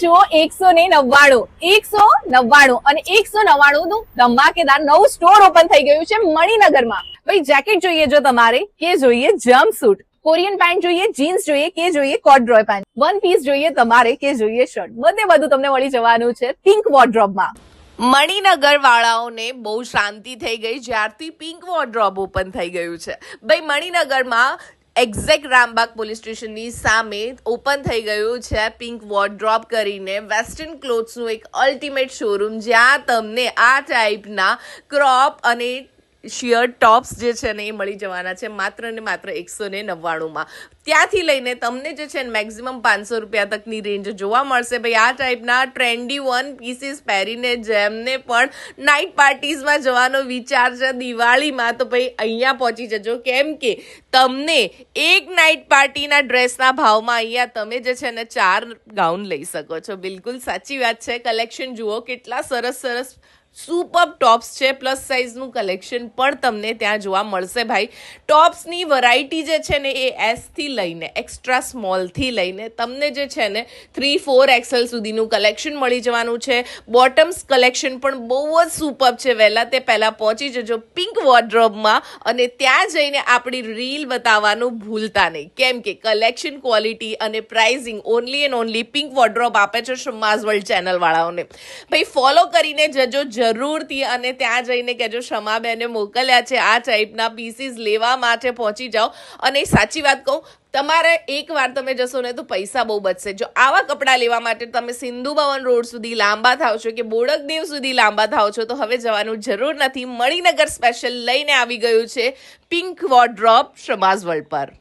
જુઓ 199 અને 199 નું ધમાકેદાર નવું સ્ટોર ઓપન થઈ ગયું છે મણિનગરમાં. ભાઈ જેકેટ જોઈએ જો તમારે કે જોઈએ જમ્પસૂટ, કોરિયન પેન્ટ જોઈએ, જીન્સ જોઈએ કે જોઈએ કોર્ડ્રોય પેન્ટ, વન પીસ જોઈએ તમારે કે જોઈએ શર્ટ, બધું તમને મળી જવાનું છે પિંક વોર્ડરોબમાં. મણિનગર વાળાઓને બહુ શાંતિ થઈ ગઈ જ્યારથી પિંક વોર્ડરોબ ઓપન થઈ ગયું છે. ભાઈ મણિનગરમાં એક્ઝેક્ટ રામબાગ પોલીસ સ્ટેશનની સામે ઓપન થઈ ગયું છે પિંક વોર્ડરોબ કરીને વેસ્ટર્ન ક્લોથ્સનું એક અલ્ટિમેટ શોરૂમ, જ્યાં તમને આ ટાઈપના ક્રોપ અને શિયર ટોપ્સ જે છે ને એ મળી જવાના છે માત્ર ને માત્ર 199માં. ત્યાંથી લઈને તમને જે છે ને મેક્સિમમ 500 રૂપિયા તકની રેન્જ જોવા મળશે. ભાઈ આ ટાઈપના ટ્રેન્ડી વન પીસીસ પહેરીને જેમને પણ નાઇટ પાર્ટીઝમાં જવાનો વિચાર છે દિવાળીમાં, તો ભાઈ અહીંયા પહોંચી જજો, કેમ કે તમને એક નાઇટ પાર્ટીના ડ્રેસના ભાવમાં અહીંયા તમે જે છે ને 4 ગાઉન લઈ શકો છો. બિલકુલ સાચી વાત છે. કલેક્શન જુઓ કેટલા સરસ સરસ સુપર ટોપ્સ છે. પ્લસ સાઇઝનું કલેક્શન પણ તમને ત્યાં જોવા મળશે. ભાઈ ટોપ્સની વેરાયટી જે છે ને એ એસથી લઈને એક્સ્ટ્રા સ્મોલથી લઈને તમને જે છે ને 3-4 XL સુધીનું કલેક્શન મળી જવાનું છે. બોટમ્સ કલેક્શન પણ બહુ જ સુપર છે. વહેલા તે પહેલાં પહોંચી જજો પિંક વોર્ડરોબમાં અને ત્યાં જઈને આપણી રીલ બતાવવાનું ભૂલતા નહીં, કેમ કે કલેક્શન, ક્વોલિટી અને pricing only and only pink wardrobe આપે છે શમાઝ વર્લ્ડ ચેનલવાળાઓને. ભાઈ ફોલો કરીને જજો જરૂરથી અને ત્યાં જઈને કહેજો શમાબેને મોકલ્યા છે આ ટાઈપના પીસીસ લેવા માટે. પહોંચી જાઓ. અને સાચી વાત કહું, તમારે એકવાર તમે જશો ને તો પૈસા બહુ બચશે. જો આવા કપડાં લેવા માટે તમે સિંધુ ભવન રોડ સુધી લાંબા થાવ છો કે બોડકદેવ સુધી લાંબા થાવ છો તો હવે જવાનું જરૂર નથી. મણિનગર સ્પેશિયલ લઈને આવી ગયું છે પિંક વોર્ડરોબ શમાઝ વર્લ્ડ પર.